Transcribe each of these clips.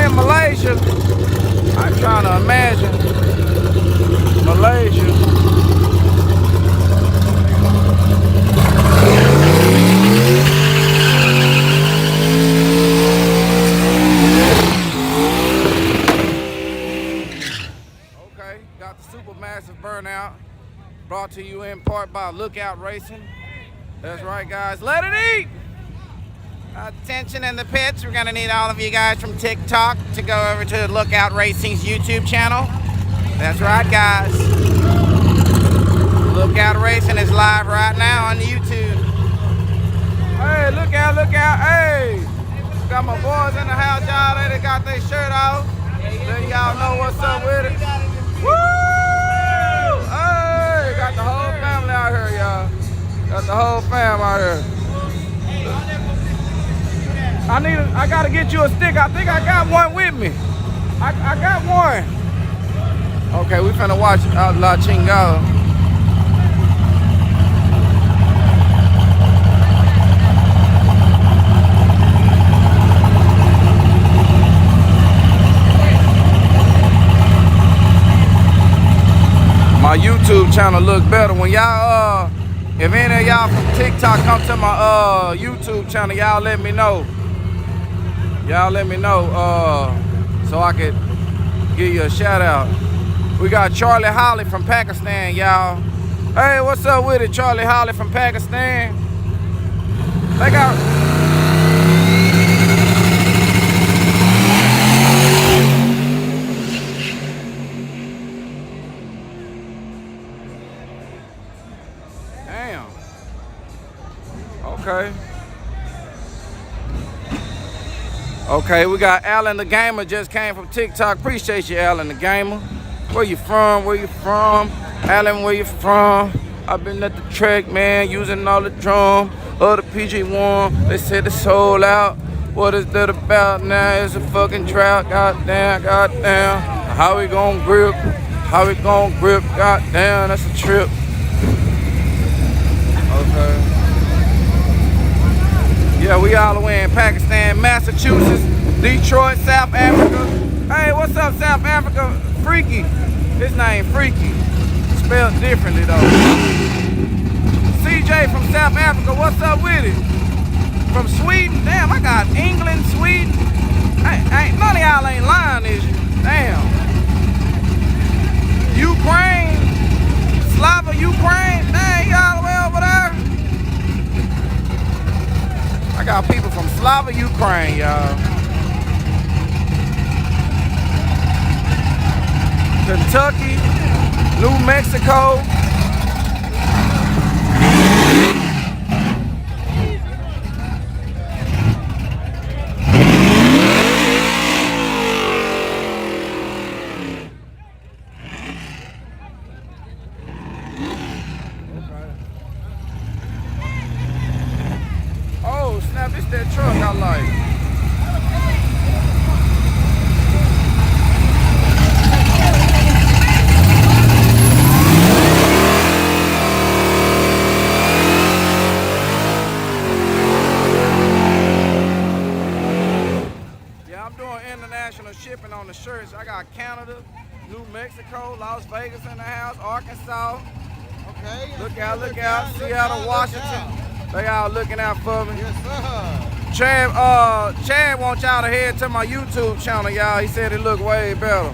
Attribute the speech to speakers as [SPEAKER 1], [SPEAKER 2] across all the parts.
[SPEAKER 1] in Malaysia. I'm trying to imagine Malaysia. Okay, got the supermassive burnout. Brought to you in part by Lookout Racing. That's right, guys. Let it eat! Attention in the pits. We're going to need all of you guys from TikTok to go over to Lookout Racing's YouTube channel. That's right, guys. Lookout Racing is live right now on YouTube. Hey, look out, look out. Hey! Got my boys in the house, y'all. They got their shirt off. Let y'all know what's up with it. Woo! Hey! Got the whole family out here, y'all. Got the whole fam out here. I gotta get you a stick. I think I got one with me. I got one. Okay, we finna watch Outlaw Chingo. My YouTube channel look better when y'all if any of y'all from TikTok come to my YouTube channel, y'all let me know. Y'all let me know so I could give you a shout out. We got Charlie Holly from Pakistan, y'all. Hey, what's up with it, Charlie Holly from Pakistan? They got... Damn. Okay. Okay, we got Alan the Gamer just came from TikTok. Appreciate you, Alan the Gamer. Where you from? Where you from? Alan, where you from? I've been at the track, man, using all the drum of the PG1. They said it's sold out. What is that about now? It's a fucking drought. Goddamn, goddamn. How we gonna grip? How we gonna grip? Goddamn, that's a trip. Okay. Yeah, we all the way in Pakistan, Massachusetts, Detroit, South Africa. Hey, what's up, South Africa? Freaky. His name Freaky. Spelled differently though. CJ from South Africa, what's up with it? From Sweden? Damn, I got England, Sweden. Ain't none of y'all ain't lying, is you? Damn. Ukraine, Slava, Ukraine. Dang, y'all the way over there. I got people from Slava, Ukraine, y'all. Kentucky, New Mexico. Oh, snap, it's that truck I like. Shipping on the shirts. I got Canada, New Mexico, Las Vegas in the house, Arkansas. Okay. Look out, look out. Seattle, Washington. They all looking out for me. Yes, sir. Chad wants y'all to head to my YouTube channel, y'all. He said it looked way better.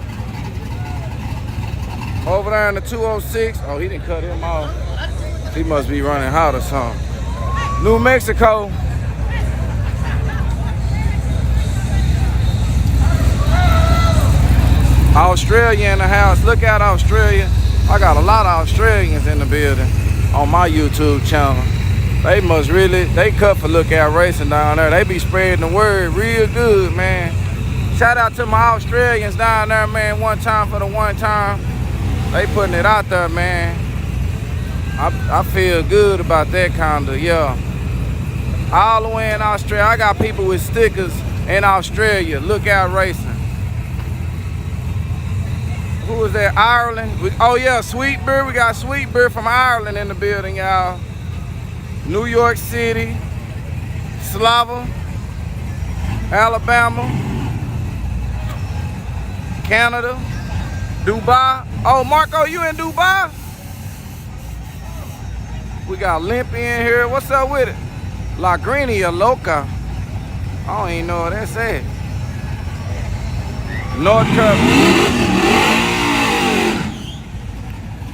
[SPEAKER 1] Over there in the 206. Oh, he didn't cut him off. He must be running hot or something. New Mexico. Australia in the house. Look out, Australia. I got a lot of Australians in the building on my YouTube channel. They must really, they cut for Lookout Racing down there. They be spreading the word real good, man. Shout out to my Australians down there, man. One time for the one time. They putting it out there, man. I feel good about that kind of, yeah. All the way in Australia. I got people with stickers in Australia. Lookout Racing. Who was that? Ireland? Oh yeah, Sweetbird. We got Sweetbird from Ireland in the building, y'all. New York City, Slava, Alabama, Canada, Dubai. Oh, Marco, you in Dubai? We got Limpy in here. What's up with it? La Grenia Loca. I don't even know what that said. North Carolina,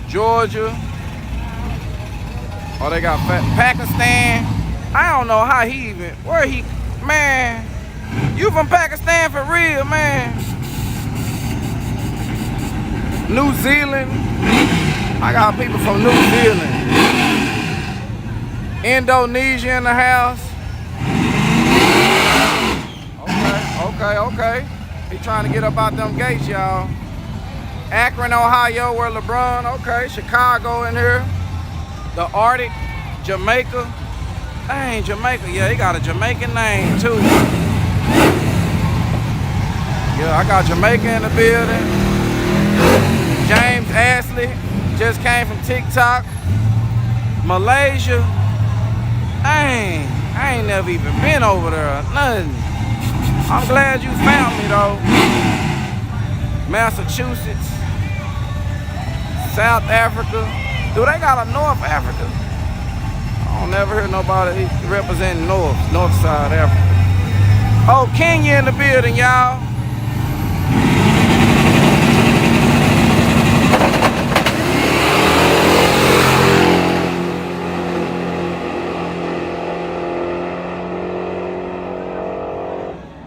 [SPEAKER 1] Georgia. Oh, they got Pakistan. I don't know how he even, where he, man. You from Pakistan for real, man? New Zealand. I got people from New Zealand. Indonesia in the house. Okay. He trying to get up out them gates, y'all. Akron, Ohio, where LeBron. Okay, Chicago in here. The Arctic, Jamaica. Dang, Jamaica. Yeah, he got a Jamaican name too. Yeah, I got Jamaica in the building. James Ashley just came from TikTok. Malaysia. Dang, I ain't never even been over there or nothing. I'm glad you found me though. Massachusetts. South Africa. Do they got a North Africa? I don't never hear nobody representing North side Africa. Oh, Kenya in the building, y'all.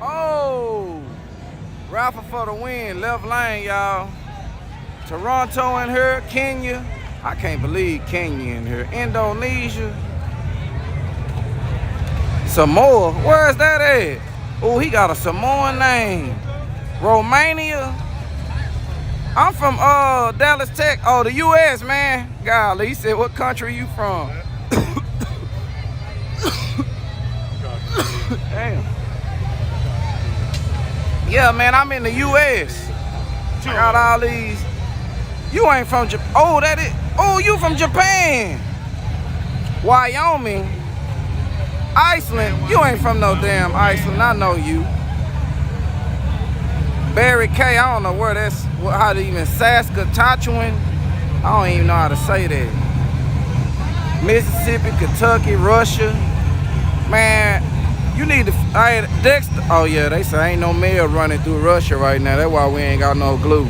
[SPEAKER 1] Oh, Raffle for the win, left lane, y'all. Toronto in here, Kenya. I can't believe Kenya in here. Indonesia. Samoa, where's that at? Oh, he got a Samoan name. Romania. I'm from Dallas, Texas. Oh, the U.S., man. Golly, he said, what country you from? Damn. Yeah, man, I'm in the U.S. I got all these. You ain't from Japan. Oh, that is. Oh, you from Japan. Wyoming. Iceland. You ain't from no damn Iceland. I know you. Barry K. I don't know where that's. How to even Saskatchewan. I don't even know how to say that. Mississippi, Kentucky, Russia. Man, you need to. Dexter. Oh yeah, they say ain't no mail running through Russia right now. That's why we ain't got no glue.